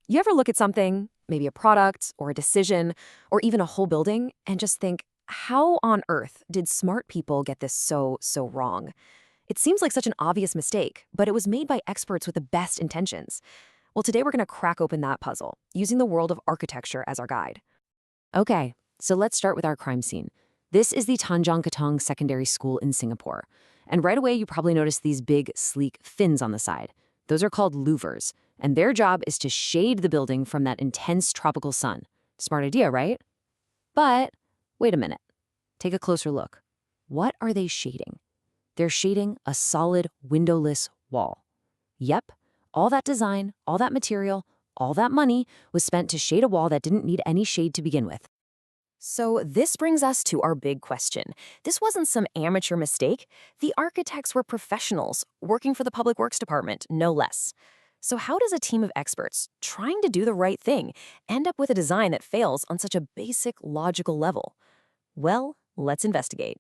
You ever look at something, maybe a product or a decision, or even a whole building, and just think, how on earth did smart people get this so wrong? It seems like such an obvious mistake, but it was made by experts with the best intentions. Well, today we're going to crack open that puzzle, using the world of architecture as our guide. Okay, so let's start with our crime scene. This is the Tanjong Katong Secondary School in Singapore. And right away, you probably notice these big, sleek fins on the side. Those are called louvers, and their job is to shade the building from that intense tropical sun. Smart idea, right? But wait a minute. Take a closer look. What are they shading? They're shading a solid, windowless wall. Yep, all that design, all that material, all that money was spent to shade a wall that didn't need any shade to begin with. So this brings us to our big question. This wasn't some amateur mistake. The architects were professionals working for the Public Works Department, no less. So how does a team of experts trying to do the right thing end up with a design that fails on such a basic logical level? Well, let's investigate.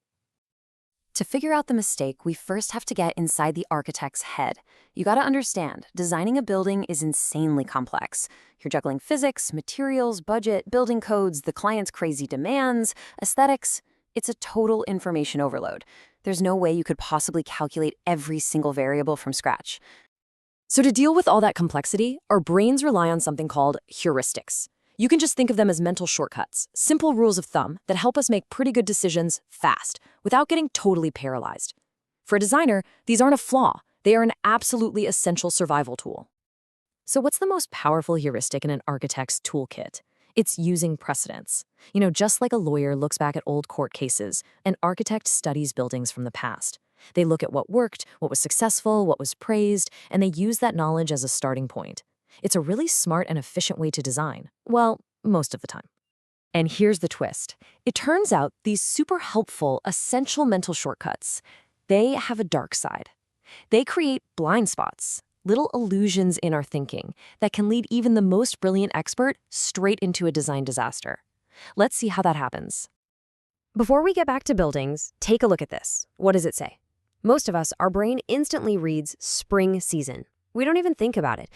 To figure out the mistake, we first have to get inside the architect's head. You gotta understand, designing a building is insanely complex. You're juggling physics, materials, budget, building codes, the client's crazy demands, aesthetics. It's a total information overload. There's no way you could possibly calculate every single variable from scratch. So to deal with all that complexity, our brains rely on something called heuristics. You can just think of them as mental shortcuts, simple rules of thumb that help us make pretty good decisions fast, without getting totally paralyzed. For a designer, these aren't a flaw. They are an absolutely essential survival tool. So what's the most powerful heuristic in an architect's toolkit? It's using precedents. Just like a lawyer looks back at old court cases, an architect studies buildings from the past. They look at what worked, what was successful, what was praised, and they use that knowledge as a starting point. It's a really smart and efficient way to design. Well, most of the time. And here's the twist. It turns out these super helpful, essential mental shortcuts, they have a dark side. They create blind spots, little illusions in our thinking that can lead even the most brilliant expert straight into a design disaster. Let's see how that happens. Before we get back to buildings, take a look at this. What does it say? Most of us, our brain instantly reads spring season. We don't even think about it.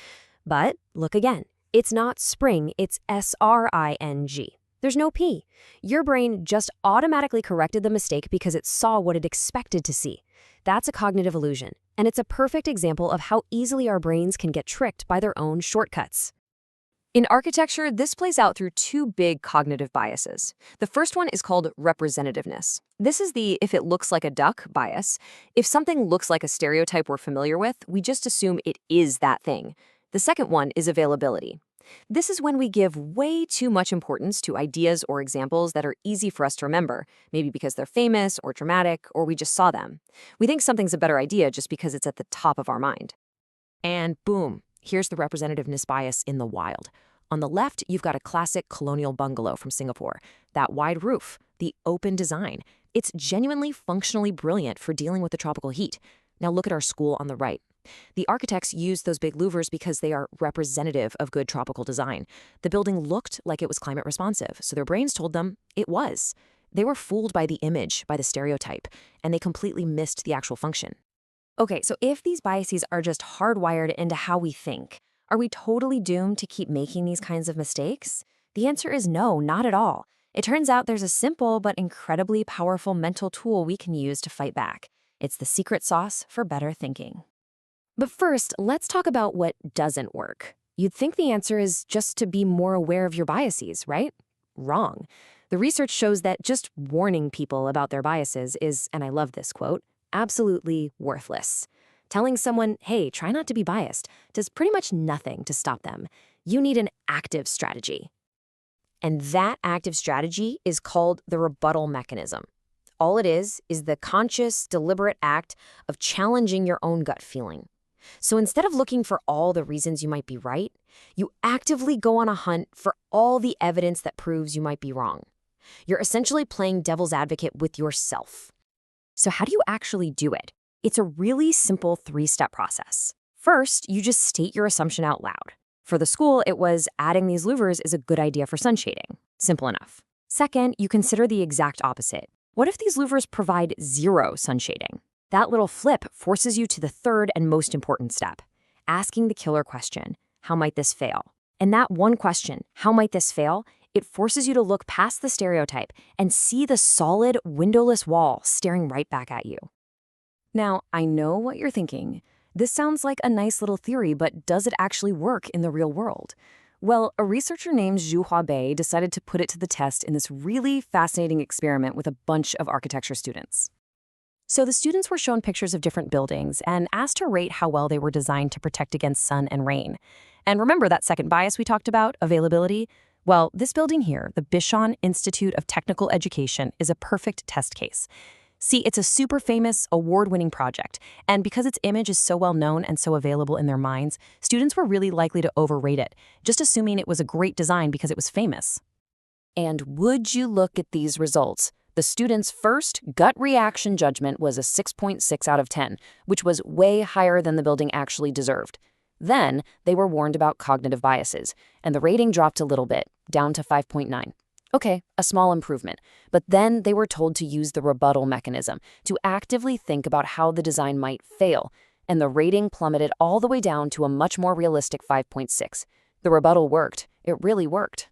But look again. It's not spring, it's S-R-I-N-G. There's no P. Your brain just automatically corrected the mistake because it saw what it expected to see. That's a cognitive illusion, and it's a perfect example of how easily our brains can get tricked by their own shortcuts. In architecture, this plays out through two big cognitive biases. The first one is called representativeness. This is the if it looks like a duck bias. If something looks like a stereotype we're familiar with, we just assume it is that thing. The second one is availability. This is when we give way too much importance to ideas or examples that are easy for us to remember, maybe because they're famous or dramatic, or we just saw them. We think something's a better idea just because it's at the top of our mind. And boom, here's the representativeness bias in the wild. On the left, you've got a classic colonial bungalow from Singapore. That wide roof, the open design. It's genuinely functionally brilliant for dealing with the tropical heat. Now look at our school on the right. The architects used those big louvers because they are representative of good tropical design. The building looked like it was climate responsive, so their brains told them it was. They were fooled by the image, by the stereotype, and they completely missed the actual function. Okay, so if these biases are just hardwired into how we think, are we totally doomed to keep making these kinds of mistakes? The answer is no, not at all. It turns out there's a simple but incredibly powerful mental tool we can use to fight back. It's the secret sauce for better thinking. But first, let's talk about what doesn't work. You'd think the answer is just to be more aware of your biases, right? Wrong. The research shows that just warning people about their biases is, and I love this quote, absolutely worthless. Telling someone, hey, try not to be biased, does pretty much nothing to stop them. You need an active strategy. And that active strategy is called the rebuttal mechanism. All it is the conscious, deliberate act of challenging your own gut feeling. So instead of looking for all the reasons you might be right, you actively go on a hunt for all the evidence that proves you might be wrong. You're essentially playing devil's advocate with yourself. So how do you actually do it? It's a really simple three-step process. First, you just state your assumption out loud. For the school, it was adding these louvers is a good idea for sun shading. Simple enough. Second, you consider the exact opposite. What if these louvers provide zero sun shading? That little flip forces you to the third and most important step, asking the killer question, how might this fail? And that one question, how might this fail? It forces you to look past the stereotype and see the solid, windowless wall staring right back at you. Now, I know what you're thinking. This sounds like a nice little theory, but does it actually work in the real world? Well, a researcher named Zhu Huabei decided to put it to the test in this really fascinating experiment with a bunch of architecture students. So the students were shown pictures of different buildings and asked to rate how well they were designed to protect against sun and rain. And remember that second bias we talked about, availability? Well, this building here, the Bishan Institute of Technical Education, is a perfect test case. See, it's a super famous, award-winning project, and because its image is so well known and so available in their minds, students were really likely to overrate it, just assuming it was a great design because it was famous. And would you look at these results? The students' first gut reaction judgment was a 6.6 out of 10, which was way higher than the building actually deserved. Then, they were warned about cognitive biases, and the rating dropped a little bit, down to 5.9. Okay, a small improvement. But then they were told to use the rebuttal mechanism, to actively think about how the design might fail, and the rating plummeted all the way down to a much more realistic 5.6. The rebuttal worked. It really worked.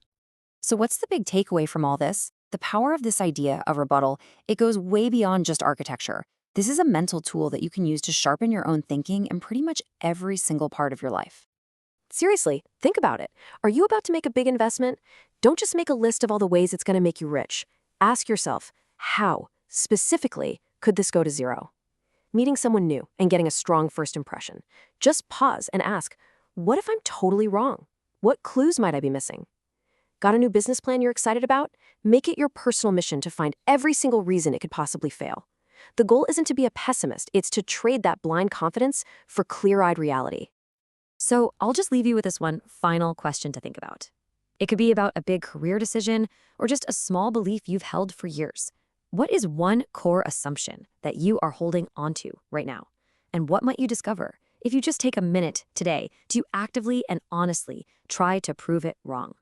So what's the big takeaway from all this? The power of this idea of rebuttal, it goes way beyond just architecture. This is a mental tool that you can use to sharpen your own thinking in pretty much every single part of your life. Seriously, think about it. Are you about to make a big investment? Don't just make a list of all the ways it's going to make you rich. Ask yourself, how, specifically, could this go to zero? Meeting someone new and getting a strong first impression. Just pause and ask, what if I'm totally wrong? What clues might I be missing? Got a new business plan you're excited about? Make it your personal mission to find every single reason it could possibly fail. The goal isn't to be a pessimist, it's to trade that blind confidence for clear-eyed reality. So I'll just leave you with this one final question to think about. It could be about a big career decision or just a small belief you've held for years. What is one core assumption that you are holding onto right now? And what might you discover if you just take a minute today to actively and honestly try to prove it wrong?